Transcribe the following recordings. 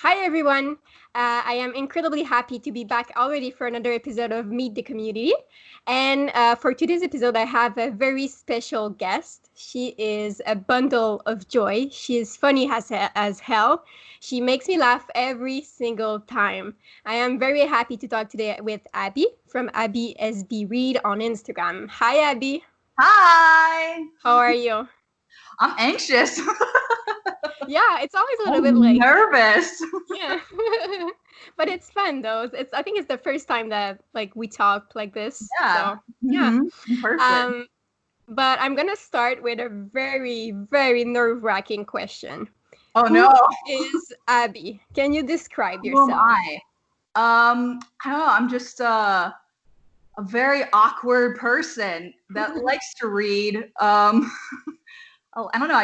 Hi, everyone. I am incredibly happy to be back already for another episode of Meet the Community. And for today's episode, I have a very special guest. She is a bundle of joy. She is funny as hell. She makes me laugh every single time. I am very happy to talk today with Abbie from Abbie SB Read on Instagram. Hi, Abbie. Hi. How are you? I'm anxious. Yeah, it's always a little bit I'm like, nervous. yeah. But it's fun though. I think it's the first time that like we talked like this. Yeah. So yeah. Perfect. Um, but I'm gonna start with a very, very nerve-wracking question. Oh Who no. is Abbie? Can you describe Who am yourself? I? I don't know. I'm just a very awkward person that likes to read. I don't know.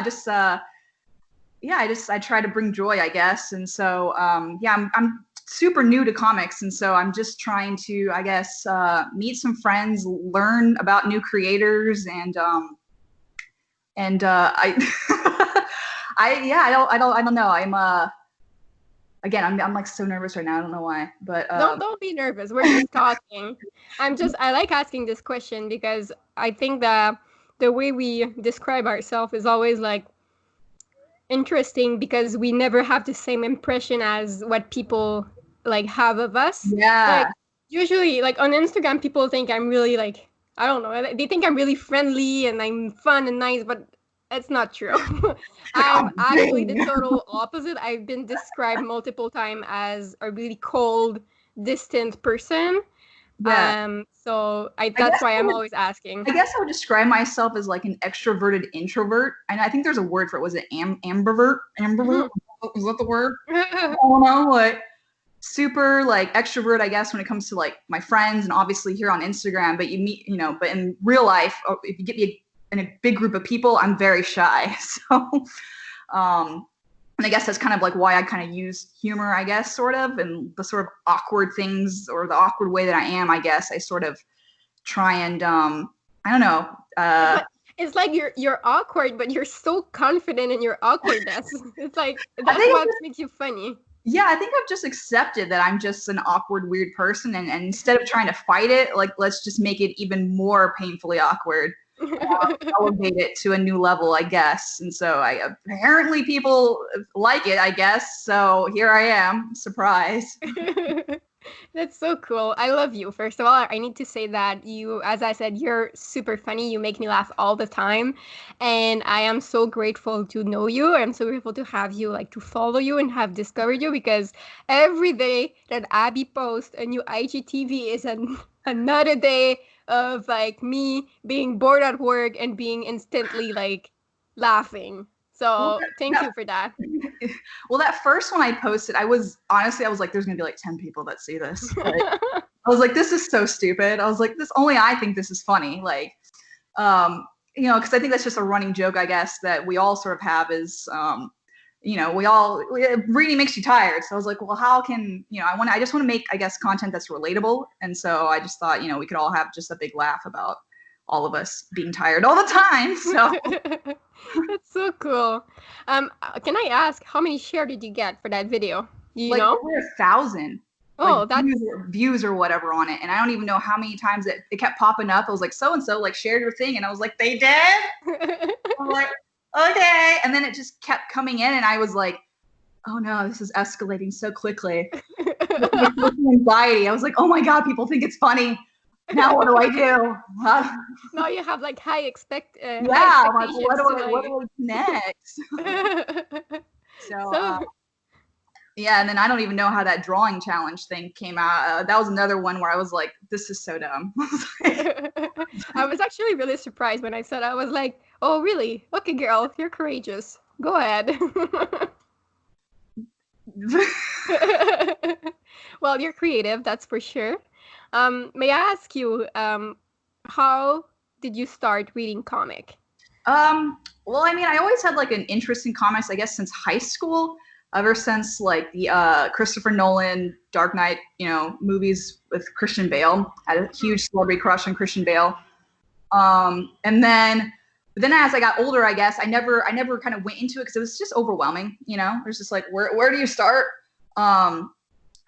I try to bring joy, I guess. And so I'm super new to comics, and so I'm just trying to, I guess, meet some friends, learn about new creators, and I I don't know. I'm like so nervous right now. I don't know why, but Don't be nervous. We're just talking. I like asking this question because I think that the way we describe ourselves is always like interesting because we never have the same impression as what people like have of us. Like yeah. usually like on Instagram people think I'm really like I don't know, they think I'm really friendly and I'm fun and nice, but it's not true. Like, I'm I'm actually the big. total opposite. I've been described multiple times as a really cold, distant person. Yeah. So I that's guess why I I'm would, always asking. I guess I would describe myself as like an extroverted introvert, and I think there's a word for it. Was it ambivert? Ambivert? Was that the word? I don't know. Like super like extrovert, I guess, when it comes to like my friends and obviously here on Instagram. But you meet, but in real life, if you get me in a big group of people, I'm very shy. So, um, and I guess that's kind of like why I kind of use humor, I guess, sort of, and the sort of awkward things or the awkward way that I am, I guess, I sort of try and I don't know. But it's like you're awkward, but you're so confident in your awkwardness. It's like I that's think what makes you funny. yeah, I think I've just accepted that I'm just an awkward, weird person, and instead of trying to fight it, like let's just make it even more painfully awkward, elevate it to a new level, I guess. And so I apparently people like it, I guess. So here I am, surprise. That's so cool. I love you. First of all, I need to say that you, as I said, you're super funny. You make me laugh all the time. And I am so grateful to know you. I'm so grateful to have you, like to follow you and have discovered you because every day that Abby posts a new IGTV is another day of like me being bored at work and being instantly like laughing. Well, So thank that, you for that. well, that first one I posted, I was honestly, I was like, there's gonna be like 10 people that see this. Like, I was like, this is so stupid. I was like, this only I think this is funny. Like, because I think that's just a running joke, I guess, that we all sort of have is, reading makes you tired. So I was like, well, how can, I just want to make, I guess, content that's relatable. And so I just thought, we could all have just a big laugh about all of us being tired all the time. So That's so cool. Can I ask how many share did you get for that video? Do you like know? over 1,000 like Oh, that's views or whatever on it. And I don't even know how many times it kept popping up. I was like, so and so like shared your thing. And I was like, they did? I'm like, okay. And then it just kept coming in, and I was like, oh no, this is escalating so quickly. With my anxiety, I was like, oh my god, people think it's funny. Now what do I do? now you have like high Yeah, I'm like, expectations to what like. do I do next? So So yeah, and then I don't even know how that drawing challenge thing came out. That was another one where I was like, this is so dumb. I was actually really surprised when I said I was like, oh really? Okay, girl, you're courageous. Go ahead. Well, you're creative, that's for sure. May I ask you, how did you start reading comic? Well, I mean, I always had like an interest in comics, I guess, since high school. Ever since like the Christopher Nolan Dark Knight, movies with Christian Bale. I had a huge celebrity crush on Christian Bale. And then as I got older, I guess I never kind of went into it because it was just overwhelming. It was just like, where do you start?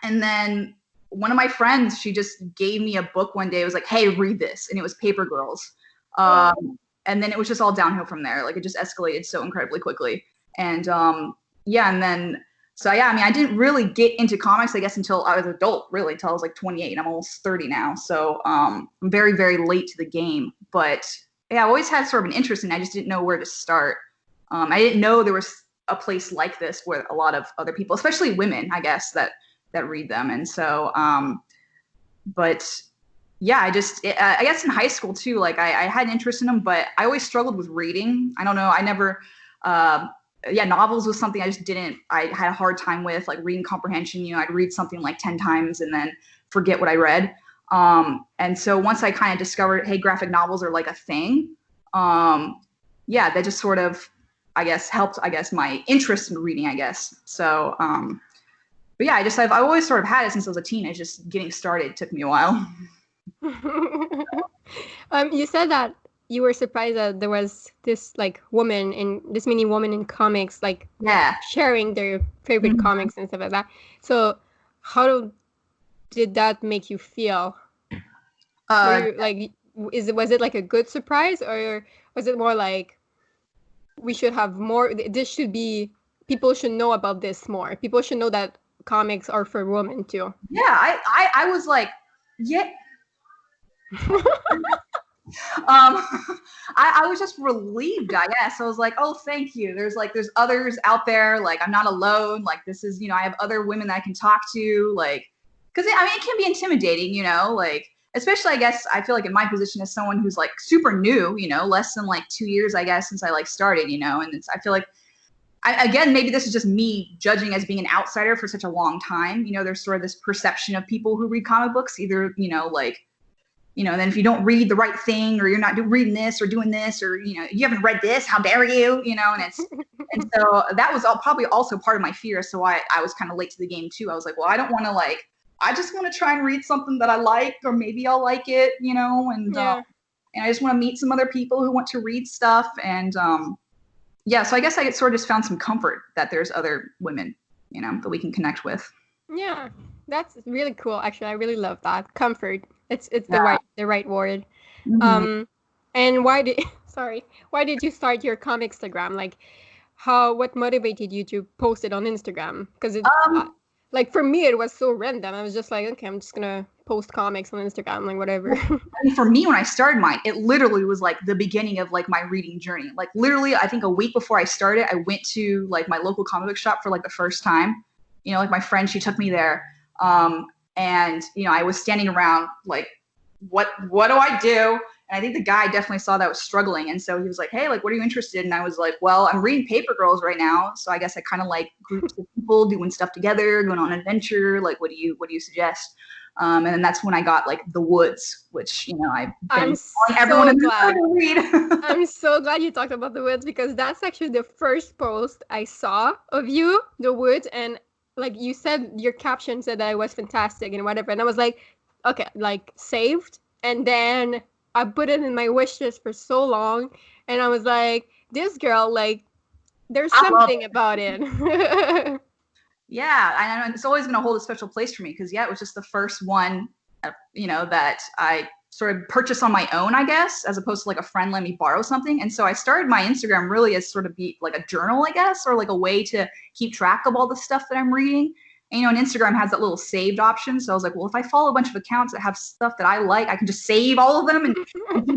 And then one of my friends, she just gave me a book one day. It was like, hey, read this. And it was Paper Girls. And then it was just all downhill from there. Like it just escalated so incredibly quickly. And and then so yeah, I mean, I didn't really get into comics, I guess, until I was an adult, really, until I was like 28. I'm almost 30 now. So I'm very, very late to the game. But yeah, I always had sort of an interest in it. I just didn't know where to start. I didn't know there was a place like this where a lot of other people, especially women, I guess, that read them. And so, but yeah, I guess in high school too, like I had an interest in them, but I always struggled with reading. I don't know. I never, novels was something I just didn't, I had a hard time with, like reading comprehension. You know, I'd read something like 10 times and then forget what I read. And so once I kind of discovered, hey, graphic novels are like a thing. That just sort of, I guess, helped, my interest in reading, I guess. So, but yeah, I've always sort of had it since I was a teen. It's just getting started took me a while. You said that you were surprised that there was this mini woman in comics, like sharing their favorite comics and stuff like that. So how did that make you feel? Was it like a good surprise, or was it more like we should have more? People should know about this more. People should know that comics are for women too. Yeah, I was like, yeah. I was just relieved, I guess. I was like, oh, thank you. There's others out there. Like, I'm not alone. Like, this is, I have other women that I can talk to. Like, because it can be intimidating, like, especially, I guess, I feel like in my position as someone who's like super new, less than like 2 years, I guess, since I like started, and I feel like, again, maybe this is just me judging as being an outsider for such a long time. There's sort of this perception of people who read comic books, either, and then if you don't read the right thing, or you're not reading this or doing this, or, you haven't read this, how dare you, and so that was probably also part of my fear. So I was kind of late to the game too. I was like, well, I don't want to I just want to try and read something that I like, or maybe I'll like it, and I just want to meet some other people who want to read stuff. And so I guess I sort of just found some comfort that there's other women, that we can connect with. Yeah, that's really cool. Actually, I really love that. Comfort. It's the right word. Mm-hmm. And why did you start your Comicstagram? Like, what motivated you to post it on Instagram? Because like for me, it was so random. I was just like, okay, I'm just gonna post comics on Instagram, like whatever. For me, when I started mine, it literally was like the beginning of like my reading journey. Like literally, I think a week before I started, I went to like my local comic book shop for like the first time. Like my friend, she took me there. And, I was standing around like, what do I do? And I think the guy definitely saw that I was struggling. And so he was like, hey, like, what are you interested in? And I was like, well, I'm reading Paper Girls right now. So I guess I kind of like groups of people doing stuff together, going on an adventure. Like, what do you suggest? And then that's when I got like The Woods, which, I'm so everyone glad to read. I'm so glad you talked about The Woods, because that's actually the first post I saw of you, The Woods. And like you said, your caption said that it was fantastic and whatever. And I was like, okay, like saved. And then I put it in my wish list for so long. And I was like, this girl, like, there's something about it. Yeah, and it's always going to hold a special place for me because, it was just the first one, that I sort of purchased on my own, I guess, as opposed to like a friend let me borrow something. And so I started my Instagram really as sort of be like a journal, I guess, or like a way to keep track of all the stuff that I'm reading. And, and Instagram has that little saved option. So I was like, well, if I follow a bunch of accounts that have stuff that I like, I can just save all of them and keep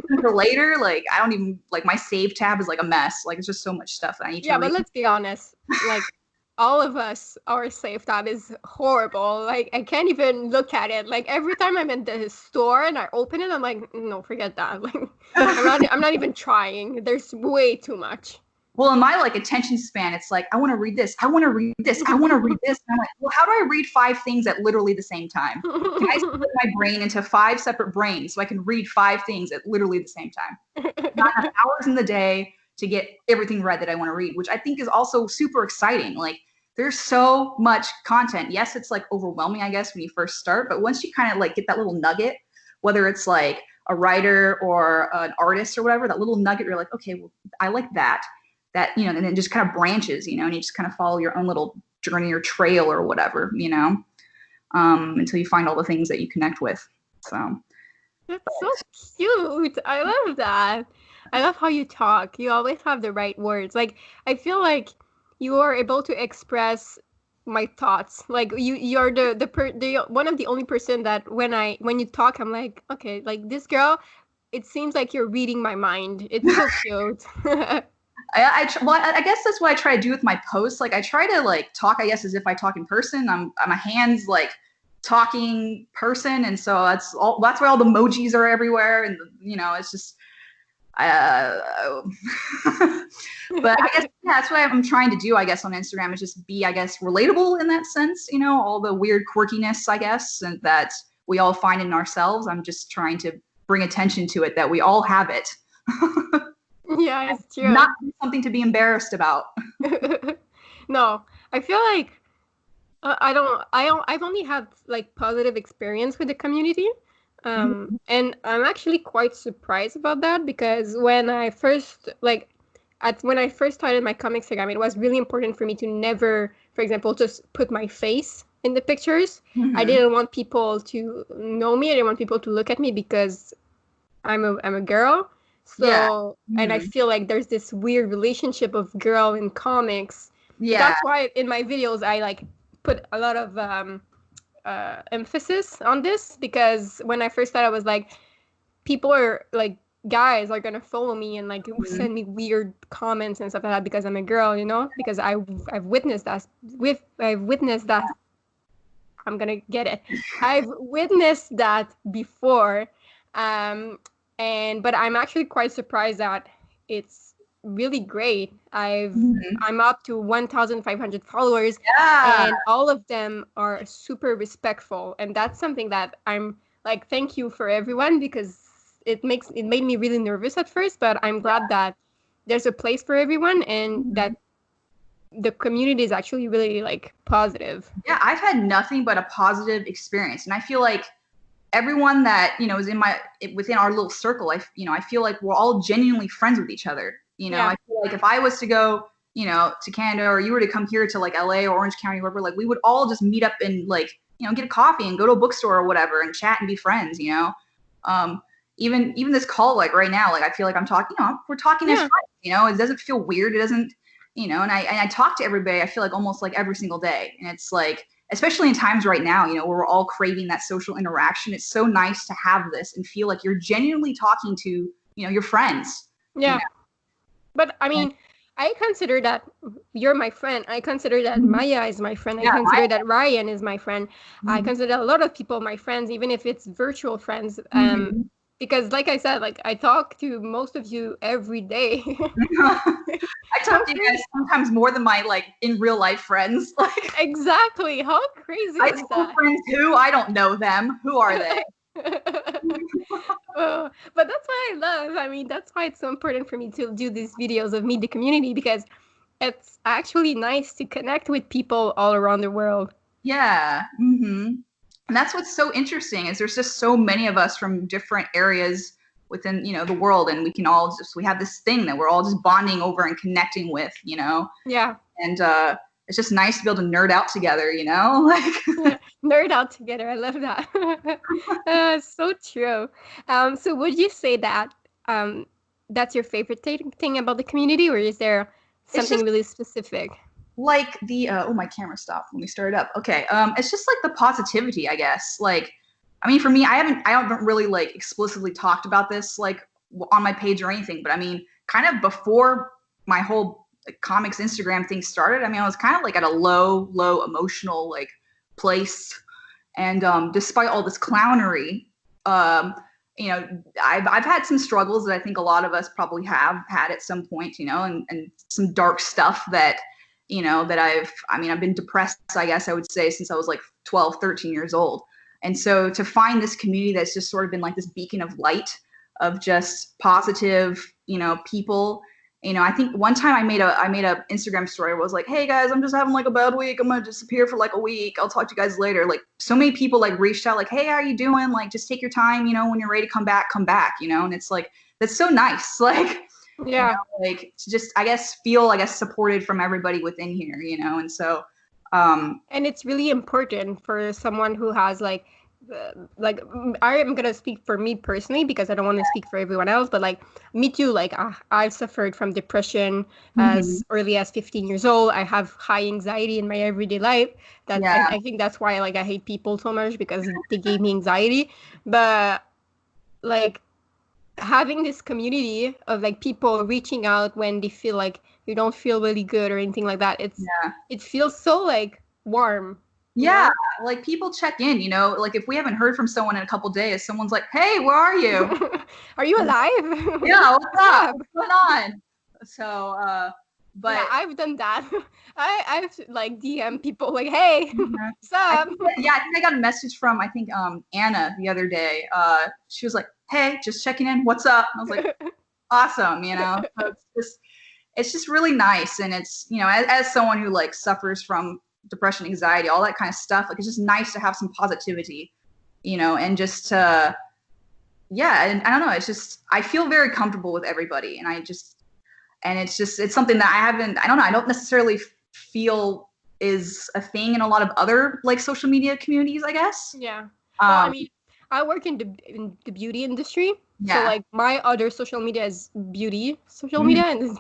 them for later. Like, I don't even, like, my save tab is like a mess. Like, it's just so much stuff that I need to read. Yeah, but let's be honest. Like, all of us, our save tab is horrible. Like, I can't even look at it. Like, every time I'm in the store and I open it, I'm like, no, forget that. Like, I'm not even trying. There's way too much. Well, in my like attention span, it's like, I want to read this. I want to read this. I want to read this. And I'm like, well, how do I read 5 things at literally the same time? Can I split my brain into 5 separate brains so I can read 5 things at literally the same time? Not enough hours in the day to get everything read that I want to read, which I think is also super exciting. Like, there's so much content. Yes, it's like overwhelming, I guess, when you first start, but once you kind of like get that little nugget, whether it's like a writer or an artist or whatever, that little nugget, you're like, okay, well, I like that, and then it just kind of branches, and you just kind of follow your own little journey or trail or whatever, until you find all the things that you connect with. So That's so cute. I love that. I love how you talk. You always have the right words. Like, I feel like you are able to express my thoughts. Like you're the one of the only person that when you talk, I'm like, okay, like this girl, it seems like you're reading my mind. It's so cute. I guess that's what I try to do with my posts. Like I try to like talk, I guess, as if I talk in person. I'm a hands like talking person, and so that's why all the emojis are everywhere, and it's just but I guess that's what I'm trying to do, I guess, on Instagram is just be, I guess, relatable in that sense, all the weird quirkiness, I guess, and that we all find in ourselves. I'm just trying to bring attention to it, that we all have it. Yeah, it's true. Not something to be embarrassed about. No, I feel like I've only had like positive experience with the community. And I'm actually quite surprised about that because when I first started my comic Instagram, it was really important for me to never, for example, just put my face in the pictures. I didn't want people to know me. I didn't want people to look at me because I'm a girl. So, and I feel like there's this weird relationship of girl in comics. Yeah. That's why in my videos I like put a lot of emphasis on this, because when I first started, I was like, people are like, guys are gonna follow me and like send me weird comments and stuff like that because I'm a girl, because I've witnessed that. I'm gonna get it. I've witnessed that before, but I'm actually quite surprised that it's really great. I'm up to 1,500 followers, and all of them are super respectful, and that's something that I'm like, thank you for everyone, because it made me really nervous at first, but I'm glad that there's a place for everyone and that the community is actually really like positive. Yeah, I've had nothing but a positive experience, and I feel like everyone that is within our little circle, I feel like we're all genuinely friends with each other. I feel like if I was to go, to Canada, or you were to come here to like LA or Orange County, wherever, like we would all just meet up and like get a coffee and go to a bookstore or whatever and chat and be friends. Even this call, like right now, like I feel like I'm talking, we're talking as friends. It doesn't feel weird. It doesn't, and I talk to everybody. I feel like almost like every single day, and it's like, especially in times right now, where we're all craving that social interaction. It's so nice to have this and feel like you're genuinely talking to, your friends. Yeah. But I mean, I consider that you're my friend. I consider that Maya is my friend. I consider that Ryan is my friend. I consider a lot of people my friends, even if it's virtual friends. Because like I said, like I talk to most of you every day. I talk to you guys sometimes more than my like in real life friends. Like exactly. How crazy is that? Friends who I don't know them. Who are they? But that's what I love. I mean, that's why it's so important for me to do these videos of Meet the Community, because it's actually nice to connect with people all around the world. Yeah. And that's what's so interesting, is there's just so many of us from different areas within, the world, and we have this thing that we're all just bonding over and connecting with, Yeah. And it's just nice to be able to nerd out together, like nerd out together. I love that. So true. So would you say that that's your favorite thing about the community, or is there something really specific? Like the my camera stopped. Let me start it up. Okay. It's just like the positivity, I guess. Like, I mean, for me, I haven't really like explicitly talked about this like on my page or anything, but I mean, kind of before my whole comics Instagram thing started, I mean, I was kind of like at a low emotional like place, and despite all this clownery, I've had some struggles that I think a lot of us probably have had at some point, and some dark stuff that that I've been depressed, I guess I would say, since I was like 12, 13 years old. And so to find this community that's just sort of been like this beacon of light, of just positive, people, I think one time I made a Instagram story where I was like, hey guys, I'm just having like a bad week. I'm going to disappear for like a week. I'll talk to you guys later. Like so many people like reached out like, hey, how are you doing? Like, just take your time, when you're ready to come back, and it's like, that's so nice. Like, yeah, like to just, I guess, feel, supported from everybody within here, and so And it's really important for someone who has I am gonna speak for me personally because I don't want to speak for everyone else, but like me too. Like I've suffered from depression Mhm. as early as 15 years old. I have high anxiety in my everyday life. That Yeah. and I think that's why like I hate people so much because they gave me anxiety. But like having this community of like people reaching out when they feel like you don't feel really good or anything like that, Yeah. it feels so like warm, you Yeah, know? like people check in, like if we haven't heard from someone in a couple days, someone's like, "Hey, where are you?" Are you alive? Yeah, what's What's up? up? What's going on? So, Yeah, but I've done that. I've like DM people like, "Hey, Mhm. what's up?" I think I got a message from I think Anna the other day. She was like, "Hey, just checking in. What's up?" And I was like, "Awesome," you know. So it's just really nice, and it's as someone who like suffers from depression, anxiety, all that kind of stuff, like it's just nice to have some positivity, and just to yeah, and I don't know, it's just I feel very comfortable with everybody, and it's something that I don't know, I don't necessarily feel is a thing in a lot of other like social media communities, I guess. Yeah. Well, I Um, mean, I work in the beauty industry, so yeah. like my other social media is beauty social Mhm. media, and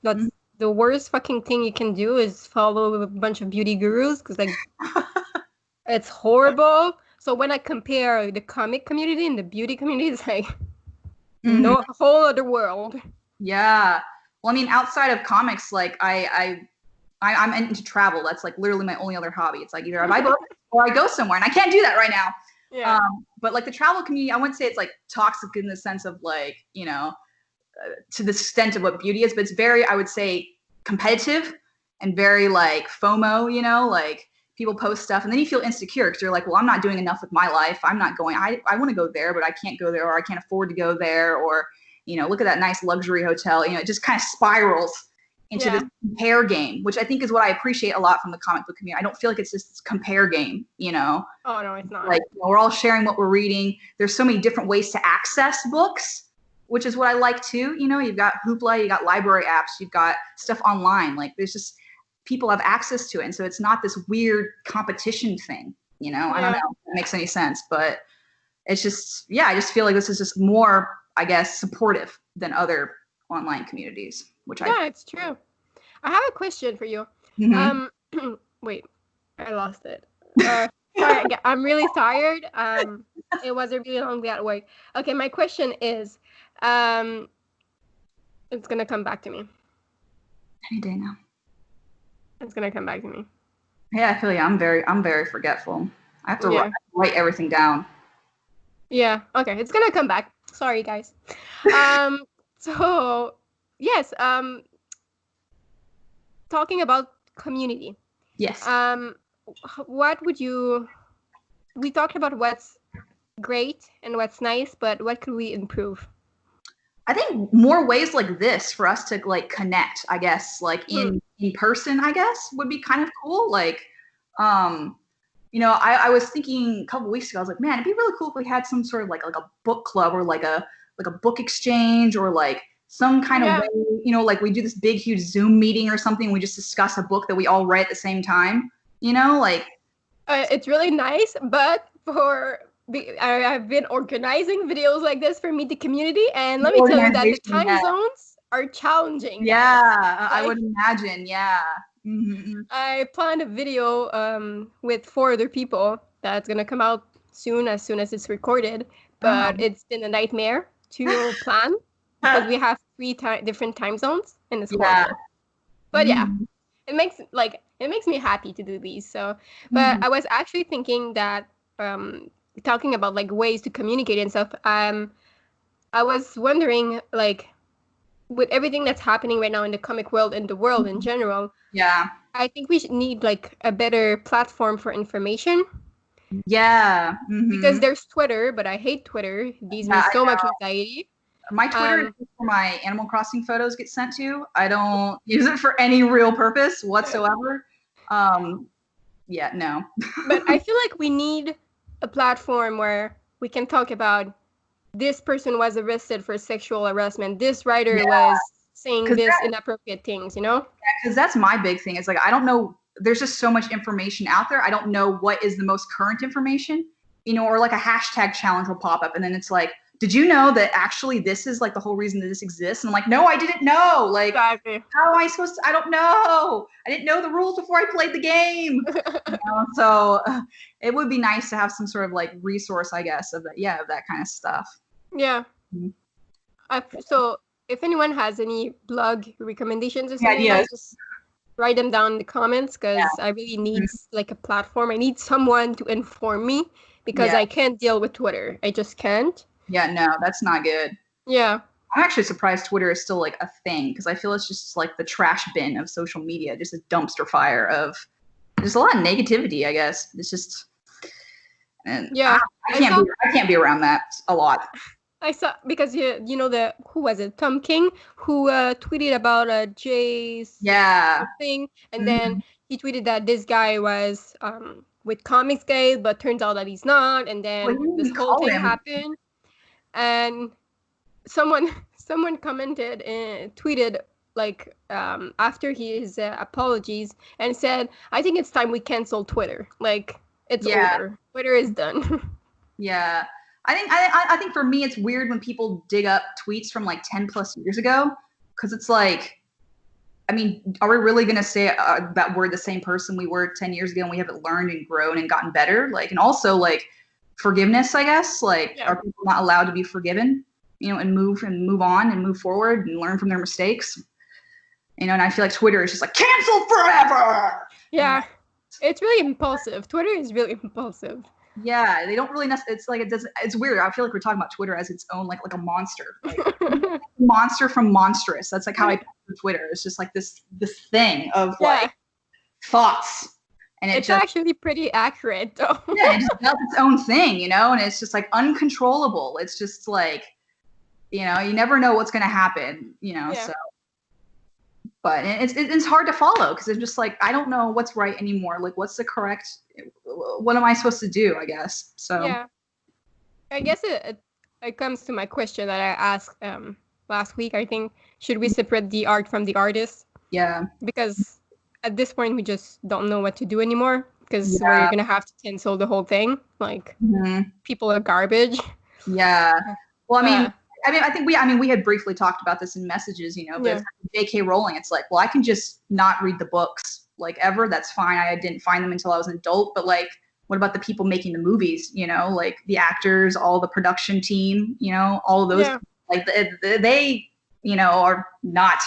that's the worst fucking thing you can do is follow a bunch of beauty gurus because like it's horrible. So when I compare the comic community and the beauty community, it's like Mhm. no whole other world. Yeah. Well, I mean, outside of comics, like I'm into travel. That's like literally my only other hobby. It's like either I buy books or I go somewhere, and I can't do that right now. Yeah. But like the travel community, I wouldn't say it's like toxic in the sense of like to the extent of what beauty is, but it's very, I would say, competitive and very like FOMO. Like people post stuff, and then you feel insecure because you're like, well, I'm not doing enough with my life. I'm not going. I want to go there, but I can't go there, or I can't afford to go there, or look at that nice luxury hotel. It just kind of spirals into this Yeah. compare game, which I think is what I appreciate a lot from the comic book community. I don't feel like it's just this compare game, Oh no, it's not. like we're all sharing what we're reading. There's so many different ways to access books, which is what I like too. You've got Hoopla, you got library apps, you've got stuff online. Like there's just people have access to it, and so it's not this weird competition thing. I don't Yeah. know if it makes any sense, but it's just I just feel like this is just more, I guess, supportive than other online communities, which I. Yeah, it's true. I have a question for you. Mhm. Um, wait, I lost it. Sorry, I'm really tired. It was a really long day at work. Okay, my question is, um, it's gonna come back to me. Any day now. It's gonna come back to me. Yeah, I feel you. I'm very forgetful. I have to Yeah, write everything down. yeah. Okay, it's gonna come back. Sorry, guys. Um, so yes. Talking about community. Yes. Um, what would you? We talked about what's great and what's nice, but what could we improve? I think more ways like this for us to like connect, I guess, like Hmm. in person, I guess, would be kind of cool. Like, um, I was thinking a couple weeks ago, I was like, man, it'd be really cool if we had some sort of like a book club or like a book exchange or like some kind of Yeah, way, like we do this big huge Zoom meeting or something. We just discuss a book that we all read at the same time, like it's really nice, but I've been organizing videos like this for Meet the Community, and the let me tell you that the organization. time Yeah, zones are challenging, guys. yeah, I would Like, imagine. Yeah. Mm-hmm. I planned a video with 4 other people that's gonna come out soon as it's recorded, but Oh. it's been a nightmare to plan because we have different time zones, and it's Yeah. horrible. But yeah, Mm-hmm. it makes me happy to do these. So, but Mm-hmm. I was actually thinking that um talking about like ways to communicate and stuff. I was wondering like with everything that's happening right now in the comic world and the world in general, Yeah. I think we should need like a better platform for information Yeah. because Mm-hmm. there's Twitter, but I hate Twitter. It gives me Yeah. so much anxiety. My Twitter is Um, just where my Animal Crossing photos get sent to. I don't use it for any real purpose whatsoever. Um, yeah, no. but I feel like we need a platform where we can talk about this person was arrested for sexual harassment. This writer Yeah, was saying because this inappropriate things, you know? that's my big thing. It's like I don't know. there's just so much information out there. I don't know what is the most current information, or like a hashtag challenge will pop up and then it's like, did you know that actually this is like the whole reason that this exists? And I'm like, no, I didn't know. Like, Exactly. how am I supposed to? I don't know. I didn't know the rules before I played the game. So it would be nice to have some sort of like resource, I guess, of that, of that kind of stuff. Yeah. So if anyone has any blog recommendations or something, just write them down in the comments, because I really need like a platform. I need someone to inform me, because I can't deal with Twitter. I just can't. Yeah, no, that's not good. Yeah. I'm actually surprised Twitter is still like a thing, because I feel it's just like the trash bin of social media, just a dumpster fire of there's a lot of negativity, I guess. It's just, and I can't be around that a lot. I saw, because you know who was it? Tom King, who tweeted about Jay's thing, and then he tweeted that this guy was with Comics Gate, but turns out that he's not, and then this whole thing happened, and someone commented and tweeted like after his apologies and said, I think it's time we cancel Twitter. Like, it's over. Twitter is done. Yeah. I think for me, it's weird when people dig up tweets from like 10 plus years ago, because it's like, I mean, are we really going to say that we're the same person we were 10 years ago and we haven't learned and grown and gotten better? Like, and also like forgiveness, I guess, like, are people not allowed to be forgiven, and move on and move forward and learn from their mistakes? And I feel like Twitter is just like cancel forever. Yeah. It's really impulsive. Twitter is really impulsive. Yeah, they don't really it's like it's weird. I feel like we're talking about Twitter as its own like a monster. Like, monster from monstrous. That's like how I picture Twitter. It's just like this thing of like thoughts. And it's actually pretty accurate though. Yeah, it just does its own thing, and it's just like uncontrollable. It's just like, you never know what's gonna happen, so. But it's hard to follow, because it's just like, I don't know what's right anymore. Like, what's the correct, what am I supposed to do, I guess? So yeah, I guess it comes to my question that I asked last week. I think, should we separate the art from the artist? Yeah. Because at this point, we just don't know what to do anymore, because we're going to have to cancel the whole thing. Like, people are garbage. Yeah. Well, I think we had briefly talked about this in messages, but J.K. Rowling, it's like, well, I can just not read the books, like, ever. That's fine. I didn't find them until I was an adult. But, like, what about the people making the movies, like the actors, all the production team, all of those, like, they, are not,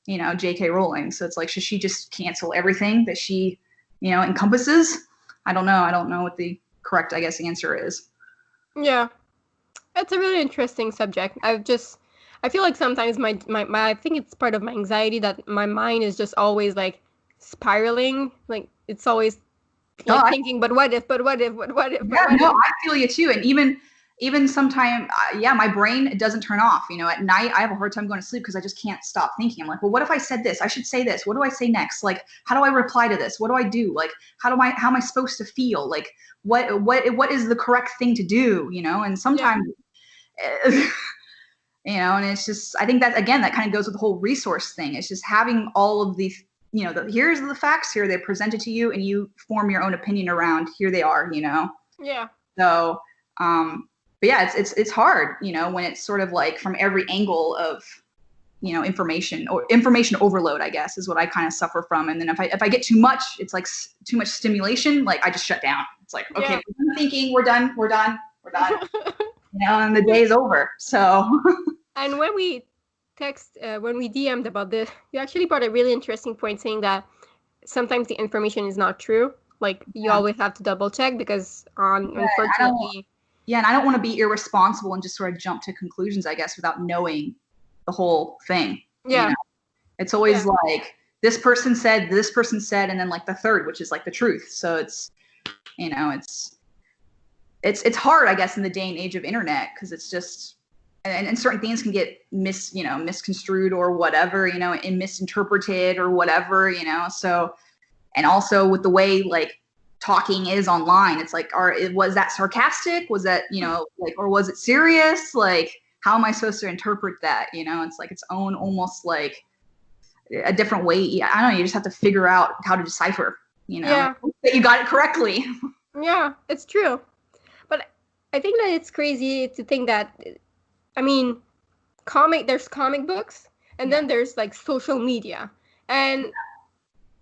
J.K. Rowling. So it's like, should she just cancel everything that she, encompasses? I don't know. I don't know what the correct, I guess, answer is. Yeah. It's a really interesting subject. I feel like sometimes my I think it's part of my anxiety that my mind is just always like spiraling. Like, it's always thinking, but what if? I feel you too. And even sometimes, my brain doesn't turn off. At night I have a hard time going to sleep because I just can't stop thinking. I'm like, well, what if I said this? I should say this. What do I say next? Like, how do I reply to this? What do I do? Like, how am I supposed to feel? Like, what is the correct thing to do? And sometimes. And it's just, I think that, again, that kind of goes with the whole resource thing. It's just having all of these, here's the facts, here they presented to you, and you form your own opinion around, here they are, Yeah. So, but yeah, it's hard, when it's sort of like from every angle of, information overload, I guess, is what I kind of suffer from. And then if I get too much, it's like too much stimulation, like I just shut down. It's like, okay, we're done thinking, we're done. And the day's over. So. And when we DM'd about this, you actually brought a really interesting point, saying that sometimes the information is not true. Like, you always have to double check, because unfortunately. And I don't want to be irresponsible and just sort of jump to conclusions, I guess, without knowing the whole thing. Yeah. It's always like, this person said, and then like the third, which is like the truth. So it's, it's hard, I guess, in the day and age of internet, because it's just, and certain things can get misconstrued or whatever, and misinterpreted or whatever, so, and also with the way like talking is online, it's like, was that sarcastic? Was that, like, or was it serious? Like, how am I supposed to interpret that? It's like its own, almost like a different way. I don't know. You just have to figure out how to decipher. Yeah. that you got it correctly. Yeah, it's true. But I think that it's crazy to think that, I mean, there's comic books, and then there's like social media. And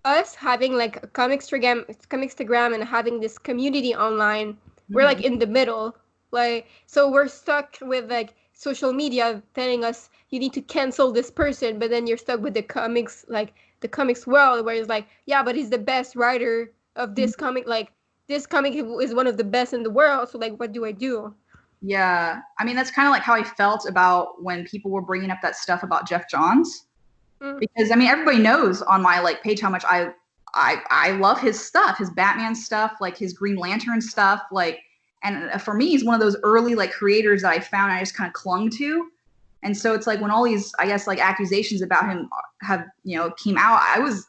us having like a comic Instagram and having this community online, we're like in the middle. Like, so we're stuck with like social media telling us you need to cancel this person, but then you're stuck with the comics, like the comics world, where it's like, yeah, but he's the best writer of this comic. Like, this comic is one of the best in the world. So like, what do I do? Yeah. I mean, that's kind of like how I felt about when people were bringing up that stuff about Jeff Johns. Because I mean, everybody knows on my like page how much I love his stuff, his Batman stuff, like his Green Lantern stuff, like, and for me, he's one of those early like creators that I found I just kind of clung to. And so it's like when all these, I guess, like accusations about him have, came out, I was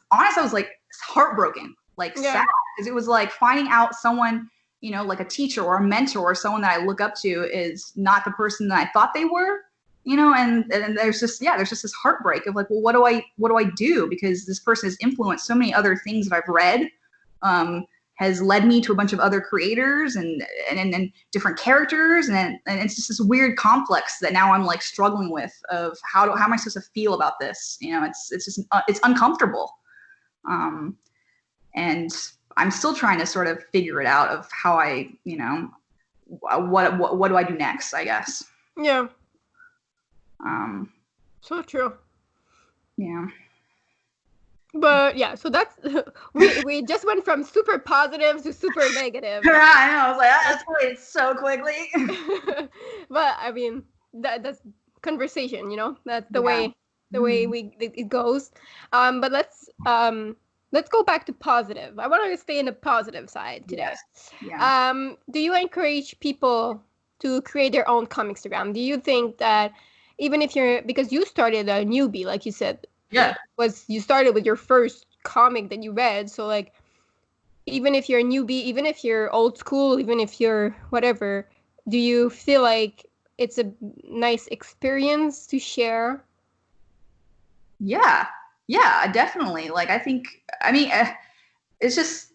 like heartbroken, like sad, because it was like finding out someone, like a teacher or a mentor or someone that I look up to is not the person that I thought they were. And there's just this heartbreak of like, well, what do I do? Because this person has influenced so many other things that I've read, has led me to a bunch of other creators and different characters. And it's just this weird complex that now I'm like struggling with of how am I supposed to feel about this? It's just, it's uncomfortable. And I'm still trying to sort of figure it out of how I, what do I do next, I guess. Yeah. So true. Yeah. But yeah, so that's we just went from super positive to super negative. Yeah, I know. I was like, that's going so quickly. But I mean, that's conversation, That's the way it goes. But let's go back to positive. I want to stay in the positive side today. Yes. Yeah. Do you encourage people to create their own comic-Instagram? Do you think that even if because you started a newbie, like you said, you started with your first comic that you read, so like even if you're a newbie, even if you're old school, even if you're whatever, do you feel like it's a nice experience to share? Yeah, definitely. Like, I mean, it's just,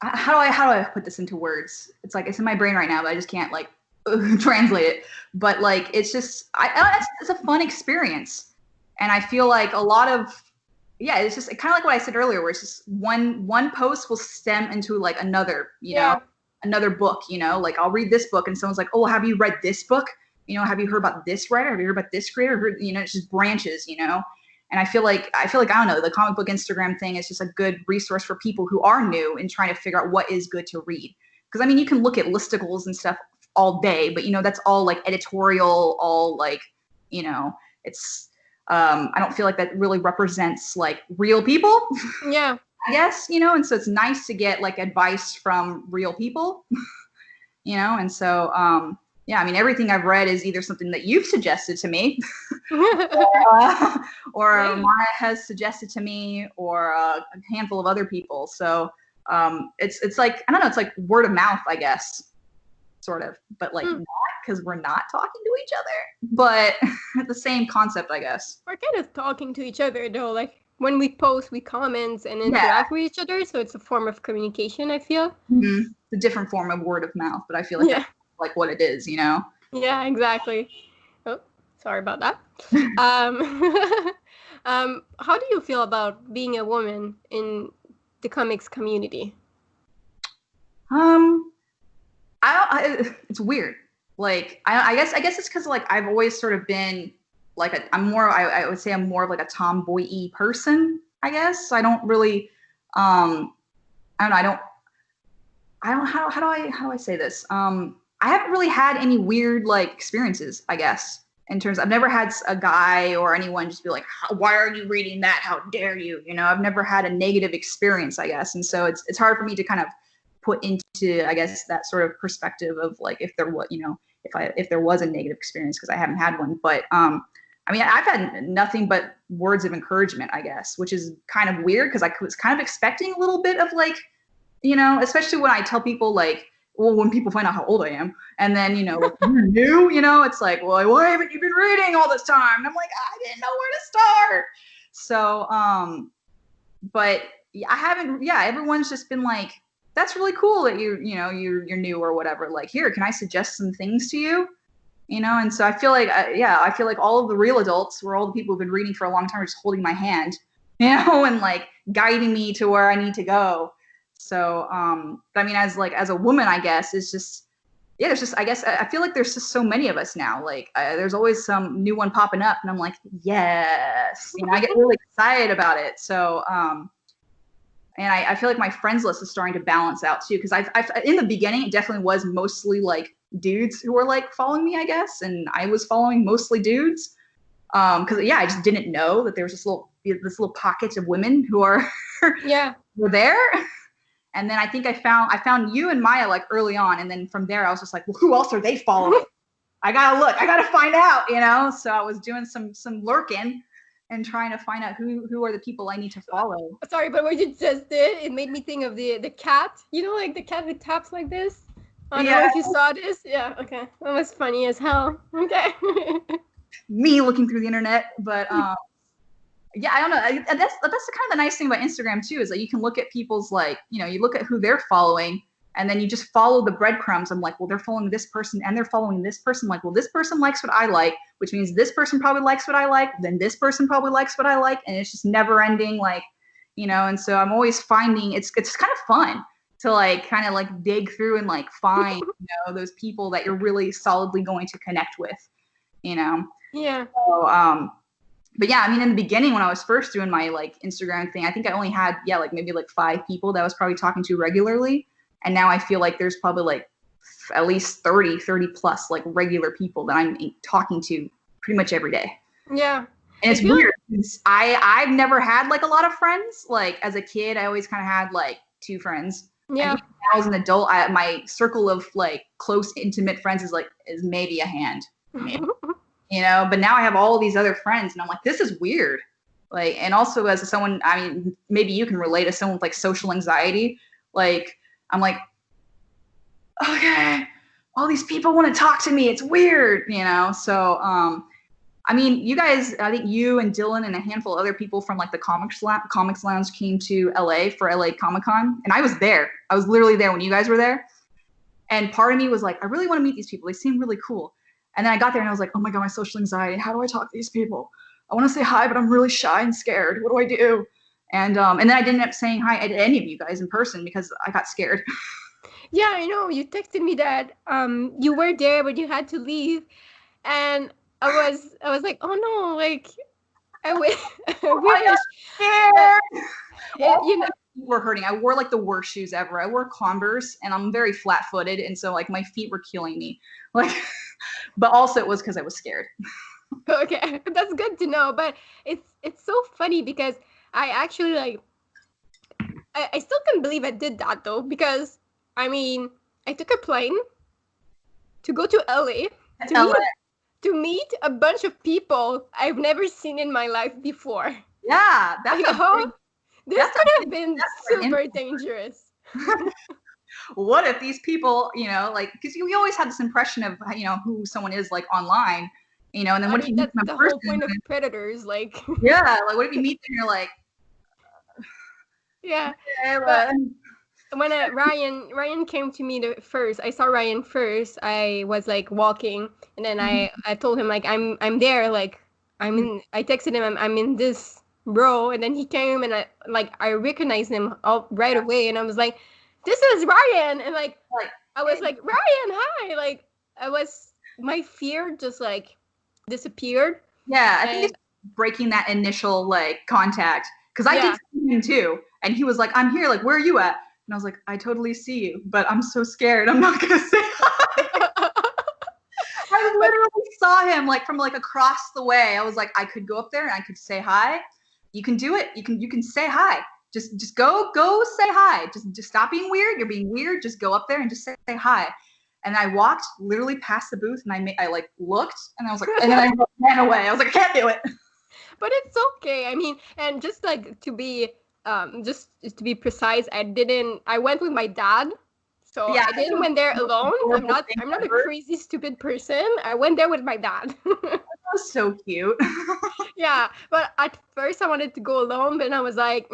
how do I put this into words? It's like, it's in my brain right now, but I just can't like translate it. But like, it's just, it's a fun experience. And I feel like a lot of, it's just kind of like what I said earlier, where it's just one post will stem into like another, another book, like I'll read this book and someone's like, oh, have you read this book? Have you heard about this writer? Have you heard about this creator? It's just branches, And I feel like, I don't know, the comic book Instagram thing is just a good resource for people who are new and trying to figure out what is good to read. Because I mean, you can look at listicles and stuff all day, but that's all like editorial, all like, it's, I don't feel like that really represents like real people. Yeah. I guess, and so it's nice to get like advice from real people, and so, I mean, everything I've read is either something that you've suggested to me or Maya has suggested to me or a handful of other people. So it's like, I don't know, it's like word of mouth, I guess, sort of, but like not, because we're not talking to each other, but the same concept, I guess. We're kind of talking to each other though, like when we post, we comment and interact with each other, so it's a form of communication, I feel. Mm-hmm. It's a different form of word of mouth, but I feel like that's like what it is, Yeah, exactly. Oh, sorry about that. How do you feel about being a woman in the comics community? It's weird. Like, I guess it's because like I've always sort of been like I would say I'm more of like a tomboy-y person, I guess. I don't really, I don't know. How do I say this? I haven't really had any weird like experiences, I guess, in terms, I've never had a guy or anyone just be like, why are you reading that? How dare you? I've never had a negative experience, I guess. And so it's hard for me to kind of put into, I guess, that sort of perspective of like, if there was, if there was a negative experience, because I haven't had one. But I mean, I've had nothing but words of encouragement, I guess, which is kind of weird because I was kind of expecting a little bit of like, especially when I tell people like, well, when people find out how old I am, and then, like, you're new, it's like, well, why haven't you been reading all this time? And I'm like, I didn't know where to start. So, but I haven't. Yeah, everyone's just been like, "That's really cool that you're new or whatever." Like, here, can I suggest some things to you? And so I feel like, I feel like all of the real adults, or all the people who've been reading for a long time, are just holding my hand, and like guiding me to where I need to go. So, I mean, as a woman, I guess it's just, yeah, there's just, I guess, I feel like there's just so many of us now. Like, there's always some new one popping up, and I'm like, yes, I get really excited about it. So, and I feel like my friends list is starting to balance out too, because I've in the beginning it definitely was mostly like dudes who were like following me, I guess, and I was following mostly dudes, because yeah, I just didn't know that there was this little pocket of women who are were there. And then I think I found you and Maya like early on, and then from there I was just like, well, who else are they following? I gotta look, I gotta find out, So I was doing some lurking and trying to find out who are the people I need to follow. Sorry, but what you just did, it made me think of the cat. Like the cat who taps like this. I don't know if you saw this. Yeah, okay. That was funny as hell. Okay. Me looking through the internet, but yeah, I don't know. That's the kind of the nice thing about Instagram too, is that you can look at people's like, you look at who they're following, and then you just follow the breadcrumbs. I'm like, well, they're following this person and they're following this person. Like, well, this person likes what I like, which means this person probably likes what I like. Then this person probably likes what I like. And it's just never ending. Like, and so I'm always finding it's kind of fun to like, kind of like dig through and like find, those people that you're really solidly going to connect with, Yeah. So, but yeah, I mean, in the beginning when I was first doing my like Instagram thing, I think I only had, like maybe like 5 people that I was probably talking to regularly. And now I feel like there's probably like at least 30 plus like regular people that I'm talking to pretty much every day. Yeah. And it's weird. I've never had like a lot of friends. Like as a kid, I always kind of had like 2 friends. Yeah. And now as an adult, my circle of like close, intimate friends is maybe a hand. But now I have all these other friends, and I'm like, this is weird. Like, and also as someone, I mean, maybe you can relate as someone with like social anxiety. Like, I'm like, okay, all these people want to talk to me. It's weird, So, I mean, you guys, I think you and Dylan and a handful of other people from like the Comics Lounge came to LA for LA Comic-Con, and I was there. I was literally there when you guys were there. And part of me was like, I really want to meet these people. They seem really cool. And then I got there and I was like, oh my God, my social anxiety. How do I talk to these people? I want to say hi, but I'm really shy and scared. What do I do? And then I didn't end up saying hi to any of you guys in person because I got scared. Yeah, I know. You texted me that you were there, but you had to leave. And I was like, oh no, like, I wish. Were hurting. I wore like the worst shoes ever. I wore Converse, and I'm very flat-footed, and so like my feet were killing me. Like, but also it was because I was scared. Okay, that's good to know. But it's so funny because I actually like I still can't believe I did that though, because I mean I took a plane to go to LA to meet a bunch of people I've never seen in my life before. Yeah, that's this could have been super dangerous. What if these people, like, because we always have this impression of, who someone is like online, and then what if you meet them in person? That's the whole point of predators, like. Yeah, like what if you meet them and you're like. Yeah. But when Ryan came to me first, I saw Ryan first. I was like walking, and then I told him like I'm there, like I texted him I'm in this row, and then he came and I recognized him right away, and I was like, this is Ryan, and like I was like, Ryan, hi, like my fear just like disappeared. Yeah, I think it's breaking that initial like contact, because I did see him too, and he was like, I'm here, like where are you at? And I was like, I totally see you, but I'm so scared. I'm not gonna say hi. I literally saw him like from like across the way. I was like, I could go up there and I could say hi. You can do it. You can say hi. Just go say hi. Just stop being weird. You're being weird. Just go up there and just say hi. And I walked literally past the booth, and I like looked, and I was like, and then I ran away. I was like, I can't do it. But it's okay. I mean, and just like to be precise, I went with my dad. So I didn't went there alone. I'm not a crazy stupid person. I went there with my dad. That was so cute. Yeah, but at first I wanted to go alone, but I was like,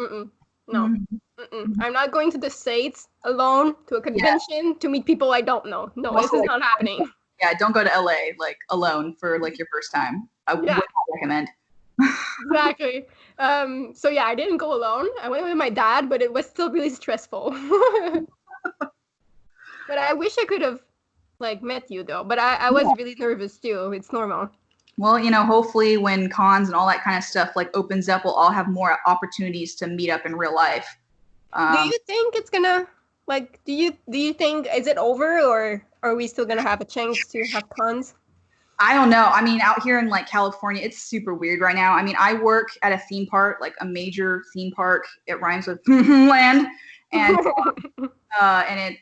No. Mhm. Mhm. I'm not going to the States alone to a Yeah. convention to meet people I don't know. No, this Also, is like, not happening. yeah, don't go to LA like alone for like your first time. I would Yeah, not recommend. exactly. So yeah, I didn't go alone. I went with my dad, but it was still really stressful. But I wish I could have like met you though. But I Yeah. was really nervous too. It's normal. Well, hopefully when cons and all that kind of stuff like opens up, we'll all have more opportunities to meet up in real life. Do Um, you think it's gonna like do you think is it over or are we still gonna have a chance to have cons? I don't know. I mean, out here in like California, it's super weird right now. I mean, I work at a theme park, like a major theme park. It rhymes with land, and and it,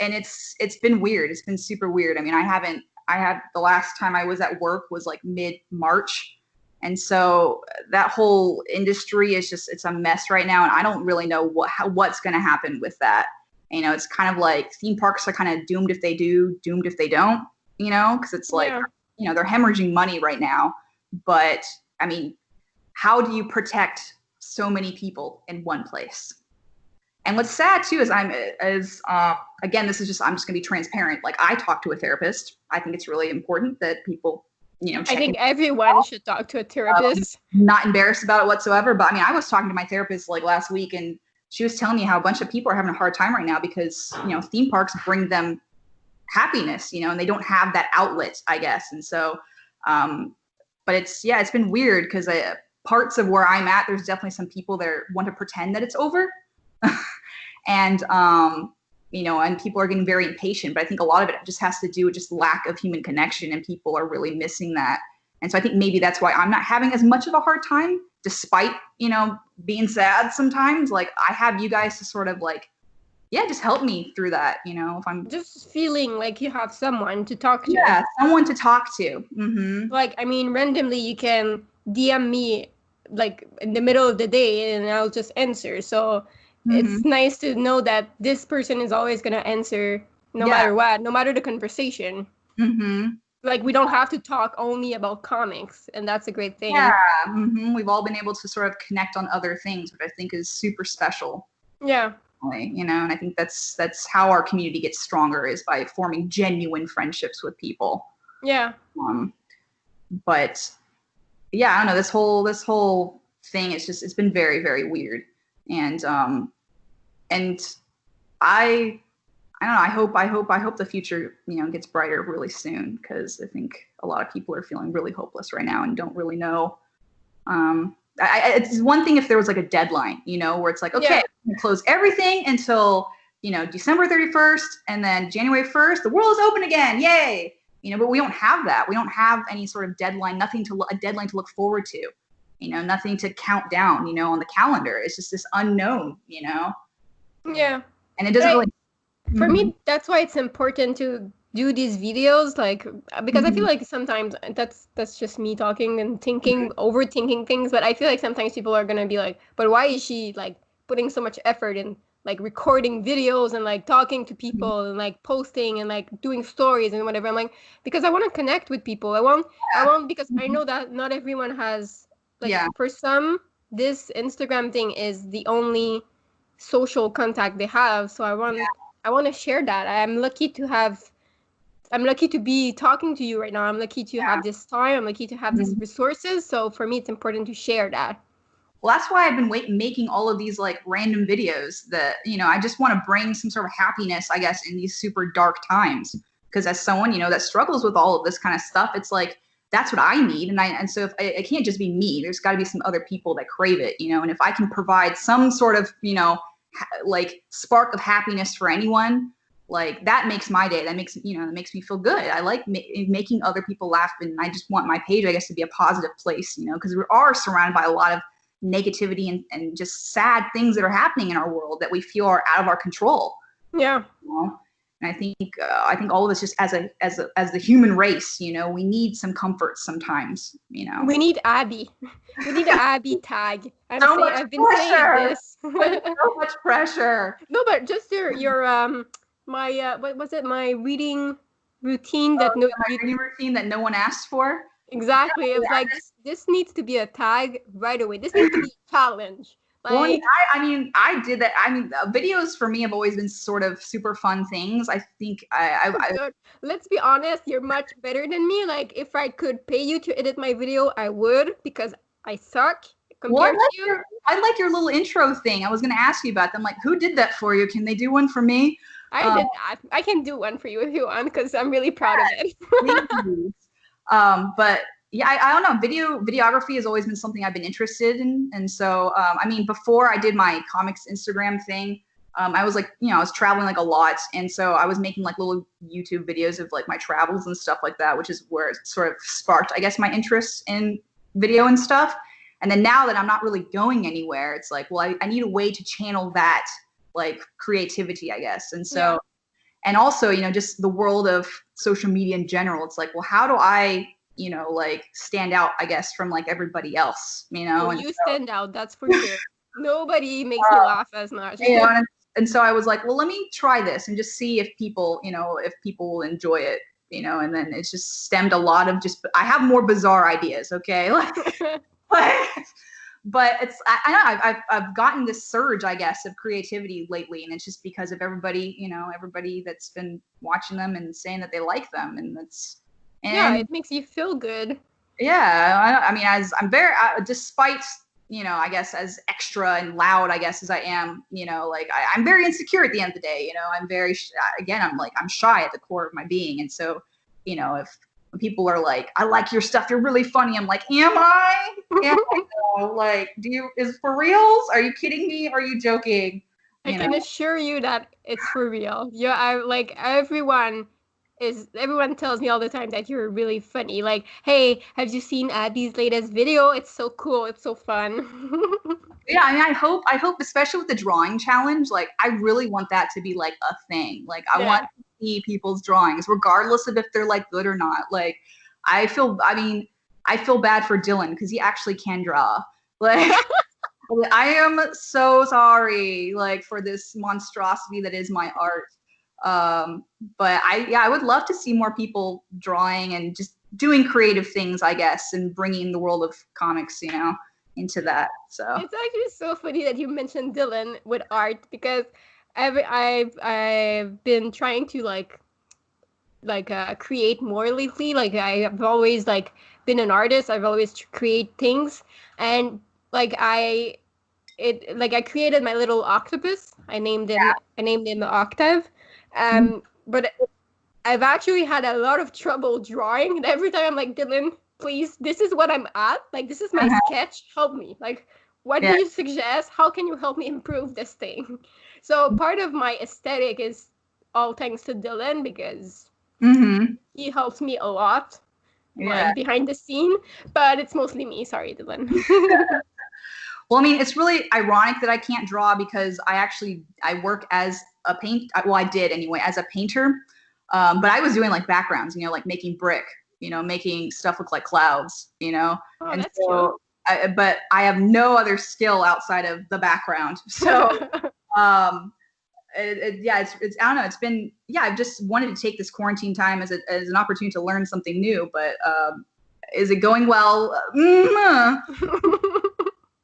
and it's been weird. It's been super weird. I mean, I had the last time I was at work was like mid-March. And so that whole industry is just, it's a mess right now. And I don't really know what's going to happen with that. It's kind of like theme parks are kind of doomed if they do, doomed if they don't, because it's like, Yeah. they're hemorrhaging money right now. But I mean, how do you protect so many people in one place? And what's sad too is again, this is just, I'm just gonna be transparent. Like, I talk to a therapist. I think it's really important that people, I check in. think everyone should talk to a therapist. Not embarrassed about it whatsoever. But I mean, I was talking to my therapist like last week, and she was telling me how a bunch of people are having a hard time right now because theme parks bring them happiness, and they don't have that outlet, I guess. And so, but it's been weird because parts of where I'm at, there's definitely some people that want to pretend that it's over. And and people are getting very impatient, but I think a lot of it just has to do with just lack of human connection, and people are really missing that. And so I think maybe that's why I'm not having as much of a hard time, despite being sad sometimes. Like, I have you guys to sort of like, yeah, just help me through that, if I'm Just feeling like you have someone to talk to. yeah, someone to talk to. Mm-hmm. Like, I mean, randomly you can DM me like in the middle of the day and I'll just answer. So Mm-hmm. it's nice to know that this person is always gonna answer no Yeah. matter what, no matter the conversation. Mm-hmm. Like, we don't have to talk only about comics, and that's a great thing. Yeah. Mm-hmm. We've all been able to sort of connect on other things, which I think is super special. Yeah. And I think that's how our community gets stronger, is by forming genuine friendships with people. Yeah. But yeah, I don't know, this whole thing, it's been very, very weird. And and I don't know, I hope the future, gets brighter really soon, because I think a lot of people are feeling really hopeless right now and don't really know. It's one thing if there was like a deadline, where it's like, okay, Yeah. we close everything until, December 31st, and then January 1st, the world is open again. Yay. But we don't have that. We don't have any sort of deadline, a deadline to look forward to, nothing to count down, on the calendar. It's just this unknown, Yeah. and it doesn't Right. really. For Mm-hmm. me, that's why it's important to do these videos, like, because I feel like sometimes that's just me talking and thinking, overthinking things, but I feel like sometimes people are gonna be like, but why is she like putting so much effort in like recording videos and like talking to people and like posting and like doing stories and whatever? I'm like, because I want to connect with people. I want because I know that not everyone has, like, Yeah. for some, this Instagram thing is the only social contact they have. So I want to share that. I'm lucky to be talking to you right now. I'm lucky to have this time. I'm lucky to have these Mhm. resources. So for me, it's important to share that. Well, that's why I've been making all of these like random videos that, I just want to bring some sort of happiness, I guess, in these super dark times. Because as someone, that struggles with all of this kind of stuff, it's like, that's what I need. And so if it can't just be me, there's got to be some other people that crave it, and if I can provide some sort of, like spark of happiness for anyone, like, that makes my day. That makes me feel good. I like making other people laugh. And I just want my page, I guess, to be a positive place, because we are surrounded by a lot of negativity and just sad things that are happening in our world that we feel are out of our control. Yeah. And I think all of us, just as the human race, we need some comfort sometimes. We need Abbie. We need an Abbie tag. So much I've been saying pressure. this. So much pressure. No, but just your my what was it? My reading routine Oh, that no yeah, my you reading routine that no one asked for. exactly. It was like this needs to be a tag right away. This needs to be a challenge. Well, Like, I did that. I mean, videos for me have always been sort of super fun things. I think dude, let's be honest, you're much better than me. Like, if I could pay you to edit my video, I would because I suck well, compared to you. I like your little intro thing. I was going to ask you about them. Like, who did that for you? Can they do one for me? I Um, did. I can do one for you if you want because I'm really proud of it. Please. But yeah, I don't know. Videography has always been something I've been interested in, and so I mean, before I did my comics Instagram thing, I was like, I was traveling like a lot, and so I was making like little YouTube videos of like my travels and stuff like that, which is where it sort of sparked, I guess, my interest in video and stuff. And then now that I'm not really going anywhere, it's like, well, I need a way to channel that like creativity, I guess, and so. Yeah. And also, just the world of social media in general. It's like, well, how do I, like stand out, I guess, from like everybody else, Oh, And you so, stand out. That's for sure. Nobody makes me laugh as much. you know, and so I was like, well, let me try this and just see if people, if people will enjoy it, And then it's just stemmed a lot of I have more bizarre ideas, okay, like, but it's I know I've gotten this surge, I guess, of creativity lately, and it's just because of everybody that's been watching them and saying that they like them, and Yeah, and it makes you feel good. yeah, I mean, as I'm very despite I guess as extra and loud, I guess, as I am, like I'm very insecure at the end of the day, I'm very again, I'm shy at the core of my being, and so if when people are like, I like your stuff, you're really funny, I'm like, am I? Yeah, like, is for reals? Are you kidding me? Are you joking? I can assure you that it's for real. Yeah, I like everyone tells me all the time that you're really funny. Like, hey, have you seen Abbie's latest video? It's so cool. It's so fun. Yeah, I mean, I hope, especially with the drawing challenge, like, I really want that to be like a thing. Like, I want Yeah. to see people's drawings, regardless of if they're like good or not. Like, I mean, I feel bad for Dylan because he actually can draw. Like, I am so sorry, like, for this monstrosity that is my art. But I would love to see more people drawing and just doing creative things, I guess, and bringing the world of comics, into that. So It's actually so funny that you mentioned Dylan with art because I've been trying to create more lately. Like I've always like been an artist. I've always create things, and like I created my little octopus. I named him Octave. But I've actually had a lot of trouble drawing, and every time I'm like, Dylan, please, this is what I'm at. Like, this is my sketch. Help me. Like, what do yeah. you suggest? How can you help me improve this thing? So part of my aesthetic is all thanks to Dylan because Mm-hmm. he helps me a lot, Yeah. like behind the scene. But it's mostly me. Sorry, Dylan. Well, I mean, it's really ironic that I can't draw because I work as a well, I did anyway, as a painter. But I was doing like backgrounds, like making brick, making stuff look like clouds, Oh, and that's cute. so, but I have no other skill outside of the background. So, um, yeah, it's I don't know. It's been, yeah, I've just wanted to take this quarantine time as an opportunity to learn something new. But is it going well?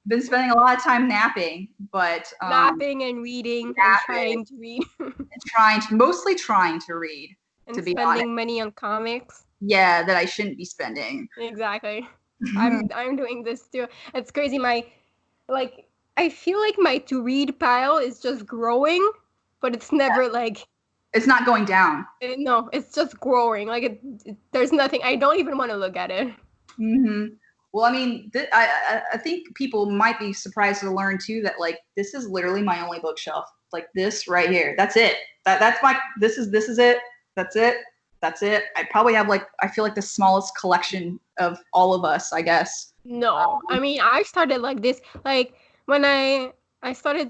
Been spending a lot of time napping, but Napping and reading and napping trying to read and mostly trying to read, to and be honest. spending money on comics. Yeah, that I shouldn't be spending. Exactly. I'm doing this too. It's crazy. Like I feel like my to read pile is just growing, but it's never like It's not going down. no, it's just growing. Like there's nothing. I don't even want to look at it. Hmm. Well, I mean, I think people might be surprised to learn too that like this is literally my only bookshelf. Like this right here. That's it. That's my. This is it. That's it. That's it. I probably have like, I feel like the smallest collection of all of us, I guess. No, I mean I started like this. Like when I started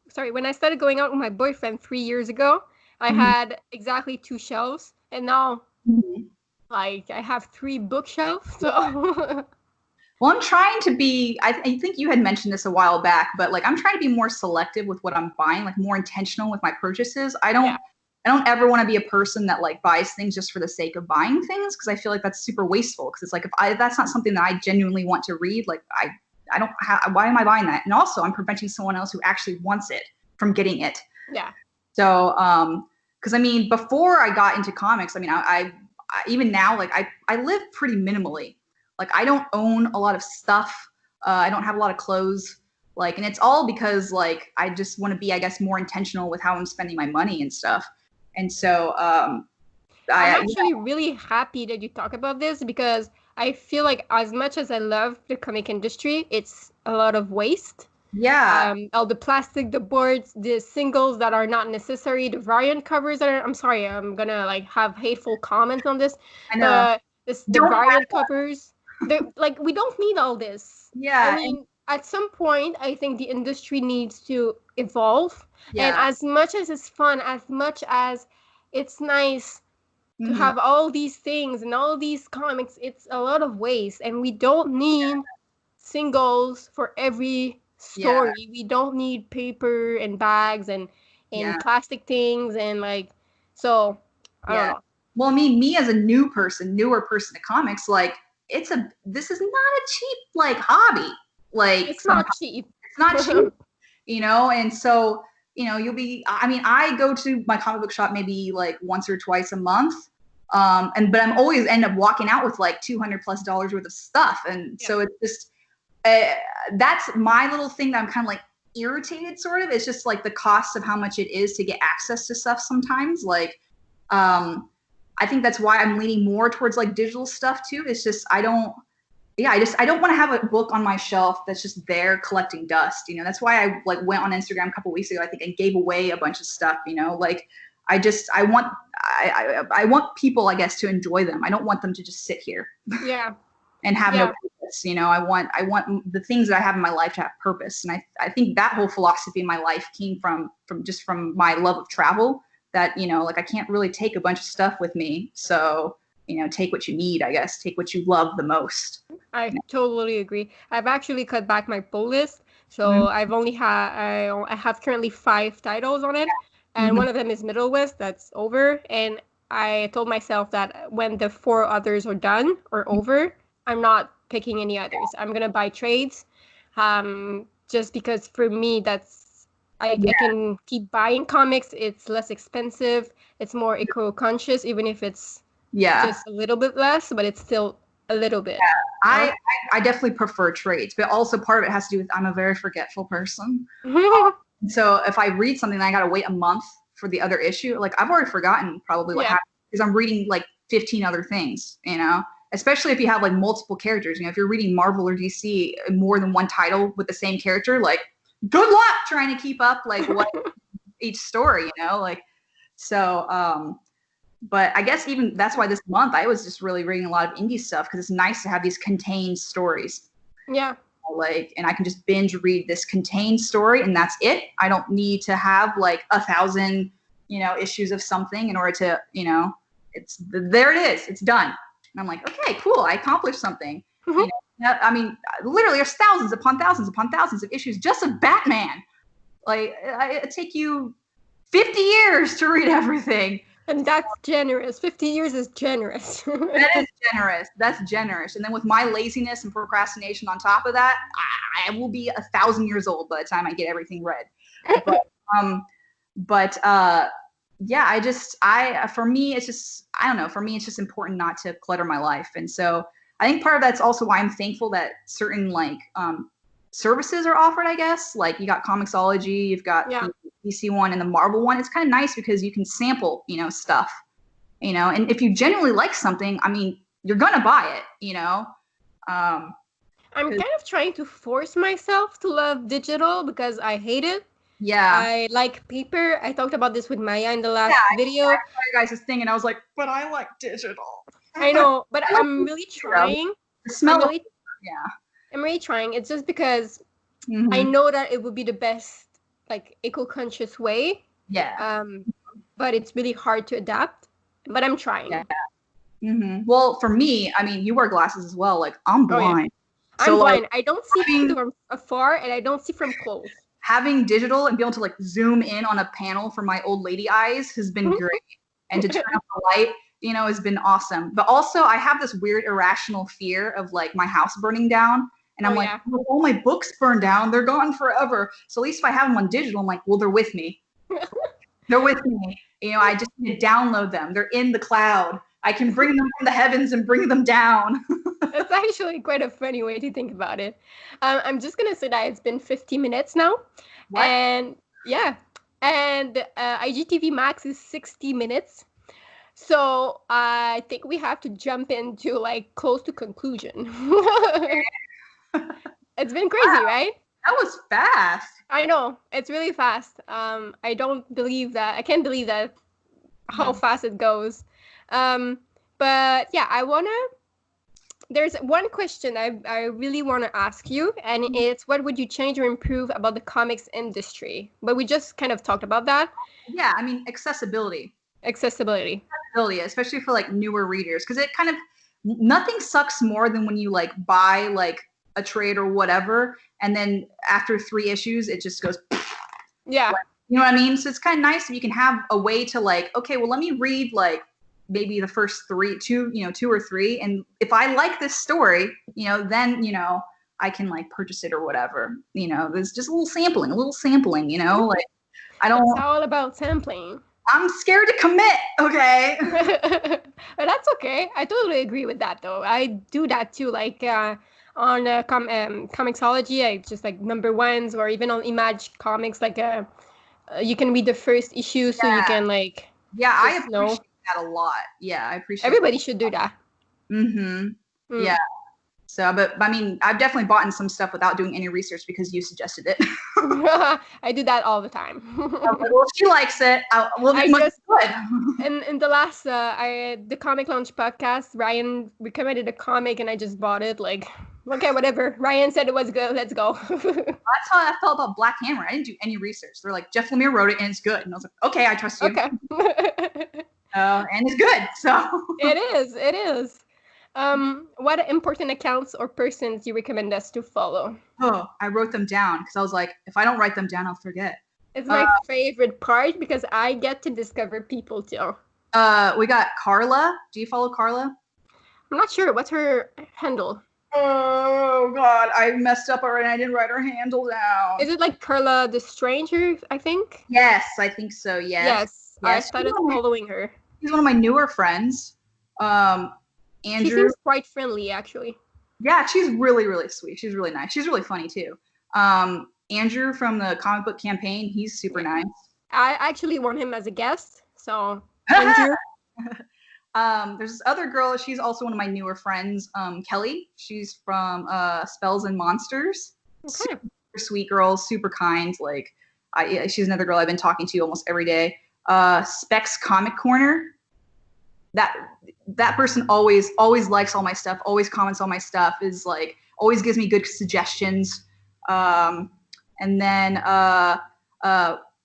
sorry, when I started going out with my boyfriend 3 years ago, I Mhm. had exactly 2 shelves, and now Mhm. like I have 3 bookshelves. So Well, I'm trying to be, I think you had mentioned this a while back, but like I'm trying to be more selective with what I'm buying, like more intentional with my purchases. yeah. I don't ever want to be a person that like buys things just for the sake of buying things because I feel like that's super wasteful because it's like if that's not something that I genuinely want to read, like why am I buying that? And also I'm preventing someone else who actually wants it from getting it. Yeah. So, because I mean, before I got into comics, I mean, I even now, like I live pretty minimally. Like I don't own a lot of stuff. I don't have a lot of clothes. Like, and it's all because like I just want to be, I guess, more intentional with how I'm spending my money and stuff. And so, I'm actually really happy that you talk about this because I feel like as much as I love the comic industry, it's a lot of waste. yeah, All the plastic, the boards, the singles that are not necessary, the variant covers that are, I'm sorry, I'm gonna like have hateful comments on this, I know. but the Don't have variant covers, like we don't need all this. I yeah, and mean, at some point, I think the industry needs to evolve, and yeah, as much as it's fun, as much as it's nice to hmm have all these things and all these comics, it's a lot of waste, and we don't need singles for every yeah, story. We don't need paper and bags and yeah, plastic things and like so I don't yeah. know. Well, I mean, me as a newer person to comics, like this is not a cheap like hobby. Like It's sometimes not cheap. it's not cheap, and so you'll be. I mean, I go to my comic book shop maybe like once or twice a month, but I'm always end up walking out with like $200+ worth of stuff, and Yeah. so it's just uh, that's my little thing that I'm kind of like irritated. Sort of, it's just like the cost of how much it is to get access to stuff sometimes, like. I think that's why I'm leaning more towards like digital stuff too. It's just I don't want to have a book on my shelf that's just there collecting dust. That's why I like went on Instagram a couple weeks ago. I think I gave away a bunch of stuff. Like I want people, I guess, to enjoy them. I don't want them to just sit here Yeah. and have no Yeah. purpose. I want the things that I have in my life to have purpose. And I think that whole philosophy in my life came from my love of travel. That like I can't really take a bunch of stuff with me, so take what you need, I guess. Take what you love the most. I totally agree. I've actually cut back my pull list. Mm-hmm. So I have currently 5 titles on it, and Mm-hmm. one of them is Middle West that's over. And I told myself that when the 4 others are done or over, I'm not picking any others. I'm gonna buy trades, just because for me that's I Yeah, can keep buying comics. It's less expensive. It's more eco-conscious, even if it's yeah. just a little bit less, but it's still a little bit. I, I definitely prefer trades, but also part of it has to do with I'm a very forgetful person. So if I read something, and I gotta wait a month for the other issue. Like I've already forgotten probably what Yeah. happened because I'm reading like 15 other things. Especially if you have like multiple characters. If you're reading Marvel or DC more than one title with the same character, like good luck trying to keep up like what each story. Like so. But I guess even that's why this month I was just really reading a lot of indie stuff because it's nice to have these contained stories. Yeah. Like, and I can just binge read this contained story and that's it. I don't need to have like 1,000, issues of something in order to, it's there it is. It's done. And I'm like, okay, cool. I accomplished something. I mean, literally there's thousands upon thousands upon thousands of issues just of Batman. Like it take you 50 years to read everything. And that's generous. 50 years is generous. That is generous. That's generous. And then with my laziness and procrastination on top of that, I will be 1,000 years old by the time I get everything read. But yeah, for me, it's just, I don't know. For me, it's just important not to clutter my life. And so I think part of that's also why I'm thankful that certain like services are offered, I guess. Like you got Comixology, you've got Yeah. the DC one and the Marvel one. It's kind of nice because you can sample, stuff. And if you genuinely like something, I mean, you're gonna buy it, I'm kind of trying to force myself to love digital because I hate it. yeah. I like paper. I talked about this with Maya in the last I video. saw you guys' thing, and I was like, but I like digital. I know, but I like I'm really digital. trying. The I'm smell of really yeah. I'm really trying. It's just because Mm-hmm. I know that it would be the best like eco-conscious way. Yeah. But it's really hard to adapt. But I'm trying. Yeah. Mm-hmm. Well, for me, I mean, you wear glasses as well. Like I'm Oh yeah. blind, I'm so like blind. I don't see having from afar and I don't see from close. having digital and be able to like zoom in on a panel for my old lady eyes has been great, and to turn up the light, has been awesome. But also, I have this weird irrational fear of like my house burning down. And Oh I'm like, yeah. well, all my books burned down. They're gone forever. So at least if I have them on digital, I'm like, well, they're with me. They're with me. I just need to download them. They're in the cloud. I can bring them from the heavens and bring them down. That's actually quite a funny way to think about it. I'm just gonna say that it's been 50 minutes now, What? and yeah, and IGTV Max is 60 minutes. So I think we have to jump into like close to conclusion. It's been crazy, Wow, right? that was fast. I know it's really fast. I don't believe that. I can't believe that how fast it goes. Um, but yeah, there's one question I really want to ask you, and it's what would you change or improve about the comics industry? But we just kind of talked about that. Yeah, I mean, accessibility. Accessibility. Accessibility, especially for like newer readers, because it kind of nothing sucks more than when you like buy like a trade or whatever, and then after 3 issues, it just goes. Yeah. You know what I mean? So it's kind of nice if you can have a way to like, okay, well, let me read like maybe the first two or three, and if I like this story, then I can like purchase it or whatever. There's just a little sampling. Like I don't. It's all about sampling. I'm scared to commit. Okay. But that's okay. I totally agree with that, though. I do that too. Like on Comixology, I just like number ones, or even on Image Comics, like you can read the first issue, so you can like I just know. appreciate that a lot. Yeah, I appreciate. Everybody should do that. Yeah. So, but I mean, I've definitely bought in some stuff without doing any research because you suggested it. I do that all the time. Well, she likes it. Well, I must just be good. in the last the Comic Launch podcast, Ryan recommended a comic, and I just bought it. Like, okay, whatever. Ryan said it was good. Let's go. That's how I felt about Black Hammer. I didn't do any research. They're like, Jeff Lemire wrote it and it's good. And I was like, okay, I trust you. Okay. And it's good. So It is. It is. What important accounts or persons do you recommend us to follow? Oh, I wrote them down because I was like, if I don't write them down, I'll forget. It's my favorite part because I get to discover people too. We got Carla. Do you follow Carla? I'm not sure. What's her handle? Oh God, I messed up already. I didn't write her handle down. Is it like Carla the Stranger, I think? Yes, I think so. Yes. I started following her. She's one of my newer friends. Andrew. She seems quite friendly, actually. Yeah, she's really, really sweet. She's really nice. She's really funny too. Andrew from the comic book campaign, he's super nice. I actually want him as a guest, so Andrew. There's this other girl. She's also one of my newer friends, Kelly. She's from Spells and Monsters. Okay. Super sweet girl, super kind. Like, she's another girl I've been talking to almost every day. Specs Comic Corner. That person always likes all my stuff, always comments on my stuff, is like always gives me good suggestions. And then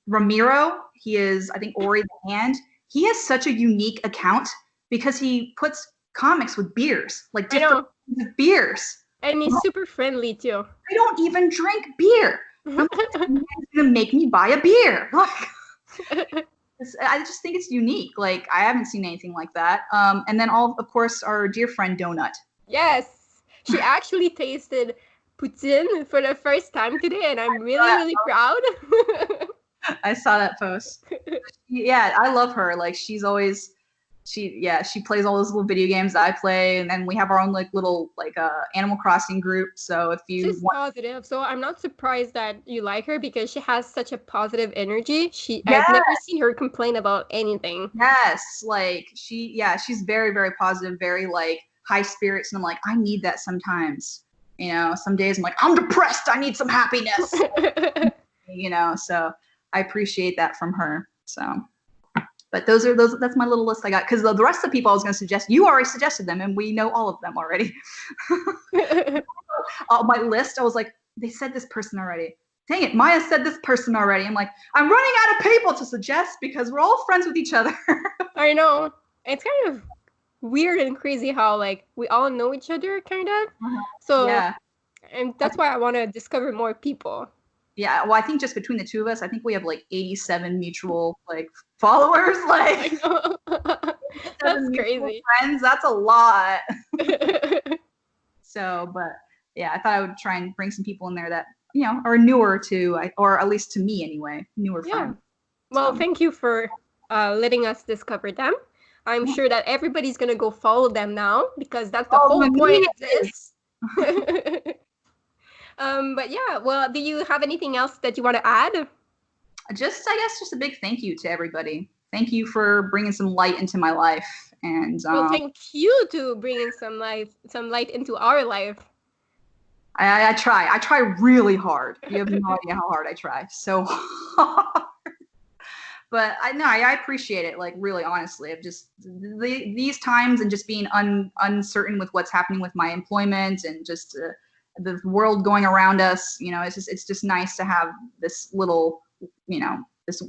Ramiro, he is, I think, Ori the Hand. He has such a unique account because he puts comics with beers, like different kinds of beers. And he's super friendly too. I don't even drink beer. I'm gonna make me buy a beer. I just think it's unique. Like, I haven't seen anything like that. And then of course, our dear friend Donut. Yes, she actually tasted poutine for the first time today, and I'm really proud. I saw that post. Yeah, I love her. Like, she plays all those little video games that I play, and then we have our own like little like Animal Crossing group. So if you She's positive, so I'm not surprised that you like her because she has such a positive energy. I've never seen her complain about anything. Yes, like she's very, very positive, very like high spirits, and I'm like, I need that sometimes. Some days I'm like, I'm depressed, I need some happiness. So I appreciate that from her. So, but that's my little list I got, because the rest of the people I was going to suggest, you already suggested them, and we know all of them already. My list, I was like, they said this person already. Dang it, Maya said this person already. I'm like, I'm running out of people to suggest because we're all friends with each other. I know. It's kind of weird and crazy how like we all know each other, kind of. So yeah. And that's why I want to discover more people. Yeah, well, I think just between the two of us, I think we have like 87 mutual like followers. Like, that's crazy. Friends, that's a lot. So, but yeah, I thought I would try and bring some people in there that, you know, are newer to, or at least to me anyway, newer Yeah. friends. Well, So, thank you for letting us discover them. I'm yeah. sure that everybody's gonna go follow them now because that's the Oh, whole point of immediately. this. But yeah, well, do you have anything else that you want to add? Just, I guess, just a big thank you to everybody. Thank you for bringing some light into my life. And Well, thank you to bringing some light into our life. I try. I try really hard. You have no idea how hard I try. So hard. But I know I appreciate it. Like really, honestly, of just these times and just being uncertain with what's happening with my employment and just the world going around us. You know, it's just nice to have this little, you know, this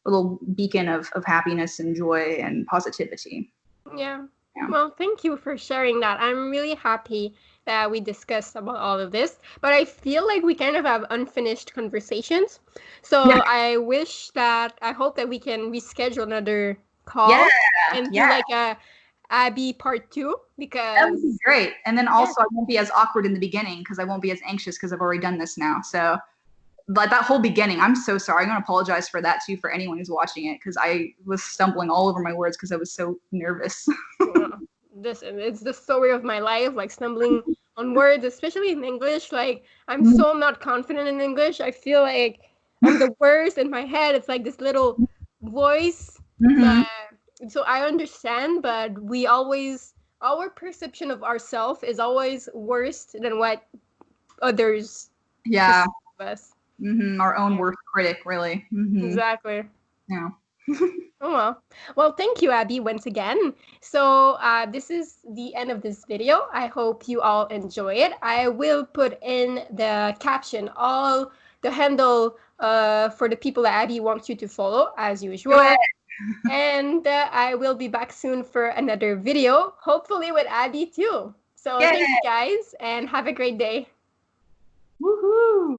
little beacon of happiness and joy and positivity. Yeah. Yeah. Well, thank you for sharing that. I'm really happy that we discussed about all of this, but I feel like we kind of have unfinished conversations. Yeah. So I hope that we can reschedule another Yeah. call and do Yeah. like a Abbie part 2 That would be because great. And then yeah. also I won't be as awkward in the beginning because I won't be as anxious because I've already done this now. So like that whole beginning, I'm so sorry. I'm gonna apologize for that too for anyone who's watching it because I was stumbling all over my words because I was so nervous. This it's the story of my life, like stumbling on words, especially in English. Like I'm so not confident in English. I feel like I'm the worst in my head. It's like this little voice, Mm-hmm. but so I understand, but we always our perception of ourselves is always worse than what others Yeah. perceive of us. Mm-hmm. Our own Yeah, worst critic, really. Mm-hmm. exactly. Yeah. Oh well. Well, thank you, Abbie, once again. So this is the end of this video. I hope you all enjoy it. I will put in the caption all the handle for the people that Abbie wants you to follow, as Do usual. it. And I will be back soon for another video, hopefully with Abbie too. So Yay. thank you guys, and have a great day. Woohoo.